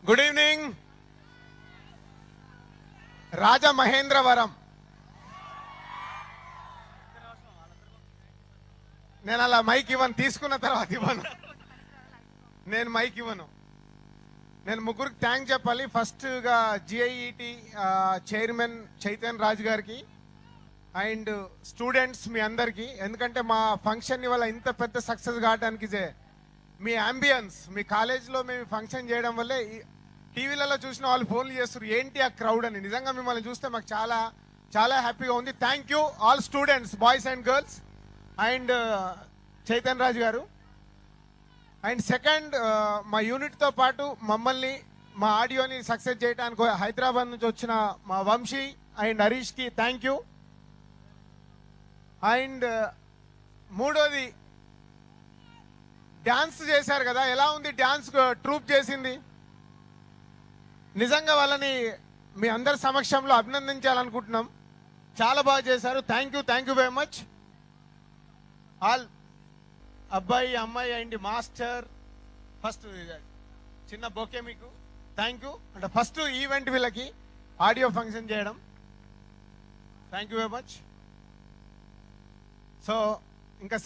Good evening. Rajamahendravaram. నేను అలా mic ఇవ్వను, తీసుకున్న తర్వాత ఇవ్వను. నేను మైక్ ఇవ్వను. నేను ముగ్గురికి థ్యాంక్ చెప్పాలి. ఫస్ట్గా జిఐఈటి చైర్మన్ చైతన్య రాజు గారికి అండ్ స్టూడెంట్స్ మీ అందరికీ. ఎందుకంటే మా ఫంక్షన్ ఇవాళ ఇంత పెద్ద సక్సెస్ కావడానికి మీ అంబియన్స్, మీ కాలేజ్లో మేము ఫంక్షన్ చేయడం వల్లే. టీవీలలో చూసిన వాళ్ళు ఫోన్లు చేస్తారు, ఏంటి ఆ క్రౌడ్ అని. నిజంగా మిమ్మల్ని చూస్తే మాకు చాలా చాలా హ్యాపీగా ఉంది. Thank you all students, boys and girls and Chaitanya Raju గారు. అండ్ సెకండ్, మా యూనిట్తో పాటు మమ్మల్ని మా ఆడియోని సక్సెస్ చేయడానికి హైదరాబాద్ నుంచి వచ్చిన మా వంశీ అండ్ హరీష్కి థ్యాంక్ యూ. అండ్ మూడోది, డ్యాన్స్ చేశారు కదా, ఎలా ఉంది డ్యాన్స్ ట్రూప్ చేసింది? నిజంగా వాళ్ళని మీ అందరి సమక్షంలో అభినందించాలనుకుంటున్నాం. చాలా బాగా చేశారు. Thank you very much all. అబ్బాయి అమ్మాయి అండ్ మాస్టర్, ఫస్ట్ చిన్న బొకే మీకు థ్యాంక్ యూ. అంటే ఫస్ట్ ఈవెంట్ వీళ్ళకి ఆడియో ఫంక్షన్ చేయడం, thank you very much. So ఇంకా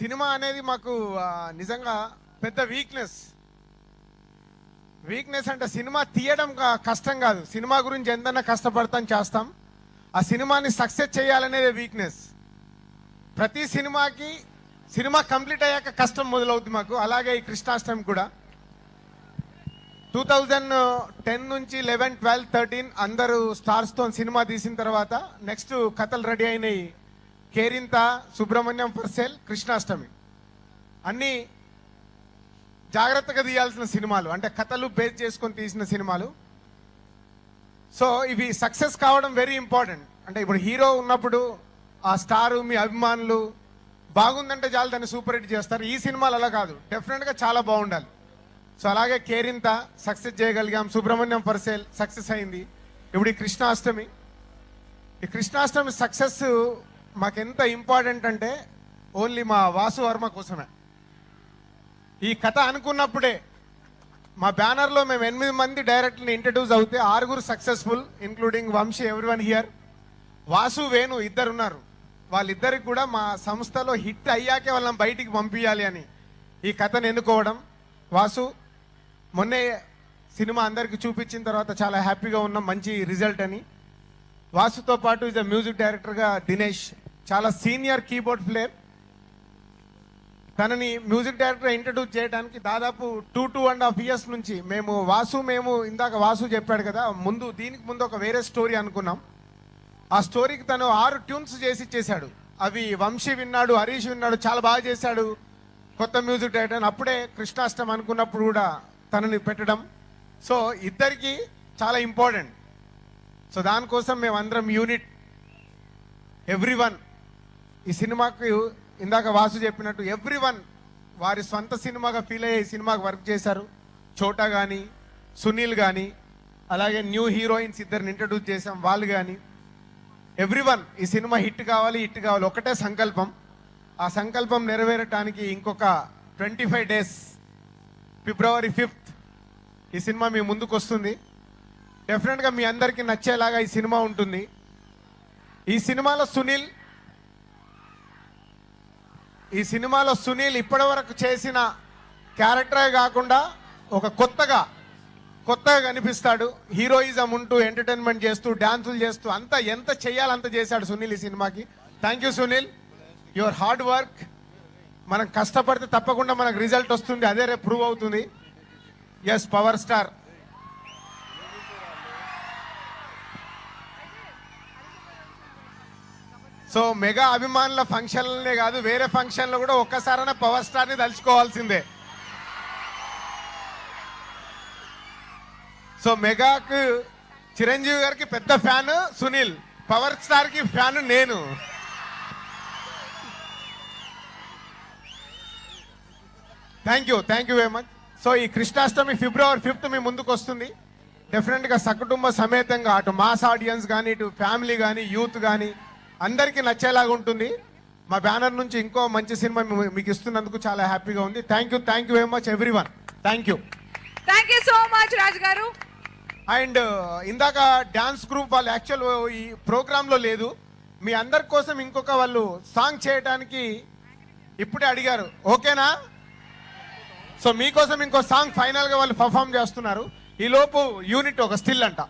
సినిమా అనేది మాకు నిజంగా పెద్ద వీక్నెస్ అంటే సినిమా తీయడం కష్టం కాదు. సినిమా గురించి ఎంతైనా కష్టపడతాం, చేస్తాం. ఆ సినిమాని సక్సెస్ చేయాలనేదే వీక్నెస్. ప్రతి సినిమా కంప్లీట్ అయ్యాక కష్టం మొదలవుతుంది మాకు. అలాగే ఈ కృష్ణాష్టమి కూడా 2010 నుంచి 11, 12, 13 అందరూ స్టార్స్తో సినిమా తీసిన తర్వాత నెక్స్ట్ కథలు రెడీ అయినాయి. కేరింత, సుబ్రహ్మణ్యం ఫర్సేల్, కృష్ణాష్టమి అన్నీ జాగ్రత్తగా తీయాల్సిన సినిమాలు, అంటే కథలు బేస్ చేసుకొని తీసిన సినిమాలు. సో ఇవి సక్సెస్ కావడం వెరీ ఇంపార్టెంట్. అంటే ఇప్పుడు హీరో ఉన్నప్పుడు ఆ స్టారు, మీ అభిమానులు బాగుందంటే చాలు దాన్ని సూపర్ హిట్ చేస్తారు. ఈ సినిమాలు అలా కాదు, డెఫినెట్గా చాలా బాగుండాలి. సో అలాగే కేరింత సక్సెస్ చేయగలిగాం, సుబ్రహ్మణ్యం ఫర్సేల్ సక్సెస్ అయింది. ఇప్పుడు ఈ కృష్ణాష్టమి సక్సెస్ మాకెంత ఇంపార్టెంట్ అంటే ఓన్లీ మా వాసు వర్మ కోసమే. ఈ కథ అనుకున్నప్పుడే మా బ్యానర్లో మేము 8 మంది డైరెక్టర్ని ఇంట్రడ్యూస్ అవుతే 6 successful, including Vamsi, everyone here. Vasu, Venu ఇద్దరు ఉన్నారు. వాళ్ళిద్దరికి కూడా మా సంస్థలో హిట్ అయ్యాకే వాళ్ళని బయటికి పంపించాలి అని ఈ కథను ఎన్నుకోవడం. వాసు, మొన్నే సినిమా అందరికి చూపించిన తర్వాత చాలా హ్యాపీగా ఉన్నాం, మంచి రిజల్ట్ అని. వాసుతో పాటు ఇస్ మ్యూజిక్ డైరెక్టర్గా దినేష్, చాలా సీనియర్ కీబోర్డ్ ప్లేయర్. తనని మ్యూజిక్ డైరెక్టర్ ఇంట్రడ్యూస్ చేయడానికి దాదాపు 2.5 years నుంచి మేము ఇందాక వాసు చెప్పాడు కదా, దీనికి ముందు ఒక వేరే స్టోరీ అనుకున్నాం. ఆ స్టోరీకి తను 6 ట్యూన్స్ చేసి ఇచ్చేశాడు. అవి వంశీ విన్నాడు, హరీష్ విన్నాడు, చాలా బాగా చేశాడు కొత్త మ్యూజిక్ డైరెక్టర్. అప్పుడే కృష్ణాష్టమి అనుకున్నప్పుడు కూడా తనని పెట్టడం. సో ఇద్దరికి చాలా ఇంపార్టెంట్. సో దానికోసం మేమందరం యూనిట్, ఎవ్రీవన్ ఈ సినిమాకి ఇందాక వాసు చెప్పినట్టు ఎవ్రీవన్ వారి సొంత సినిమాగా ఫీల్ అయ్యే ఈ సినిమాకి వర్క్ చేశారు. చోటా కానీ, సునీల్ కానీ, అలాగే న్యూ హీరోయిన్స్ ఇద్దరిని ఇంట్రడ్యూస్ చేశాం, వాళ్ళు కానీ ఎవ్రీవన్ ఈ సినిమా హిట్ కావాలి. ఒకటే సంకల్పం. ఆ సంకల్పం నెరవేరటానికి ఇంకొక 25 days, February 5th ఈ సినిమా మీ ముందుకు వస్తుంది. డెఫినెట్గా మీ అందరికీ నచ్చేలాగా ఈ సినిమా ఉంటుంది. ఈ సినిమాలో సునీల్ ఇప్పటి వరకు చేసిన క్యారెక్టరే కాకుండా ఒక కొత్తగా కనిపిస్తాడు. హీరోయిజం ఉంటూ, ఎంటర్టైన్మెంట్ చేస్తూ, డాన్సులు చేస్తూ, ఎంత చేయాలంత చేశాడు సునీల్ ఈ సినిమాకి. Thank you Sunil, your hard work. మనం కష్టపడితే తప్పకుండా మనకు రిజల్ట్ వస్తుంది, అదే రేపు ప్రూవ్ అవుతుంది. Yes, power star. So mega అభిమానుల ఫంక్షన్లనే కాదు, వేరే ఫంక్షన్లో కూడా ఒక్కసారైనా పవర్ స్టార్ని తలుచుకోవాల్సిందే. సో మెగాకు చిరంజీవి గారికి పెద్ద ఫ్యాన్ సునీల్, పవర్ స్టార్కి ఫ్యాన్ నేను. Thank you very much. So ఈ కృష్ణాష్టమి February 5th మీ ముందుకు వస్తుంది. డెఫినెట్గా సకుటుంబ సమేతంగా అటు మాస్ ఆడియన్స్ కానీ, ఇటు ఫ్యామిలీ కానీ, యూత్ కానీ అందరికీ నచ్చేలాగా ఉంటుంది. మా బ్యానర్ నుంచి ఇంకో మంచి సినిమా మీకు ఇస్తున్నందుకు చాలా హ్యాపీగా ఉంది. Thank you very much everyone. Thank you. Thank you so much Raju గారు. అండ్ ఇందాక డాన్స్ గ్రూప్ వాళ్ళు యాక్చువల్ ఈ ప్రోగ్రామ్ లో లేదు. మీ అందరి కోసం ఇంకొక వాళ్ళు సాంగ్ చేయడానికి ఇప్పుడే అడిగారు. ఓకేనా? సో మీకోసం ఇంకో సాంగ్ ఫైనల్ గా వాళ్ళు పర్ఫామ్ చేస్తున్నారు. ఈ లోపు యూనిట్ ఒక స్టిల్ అంట.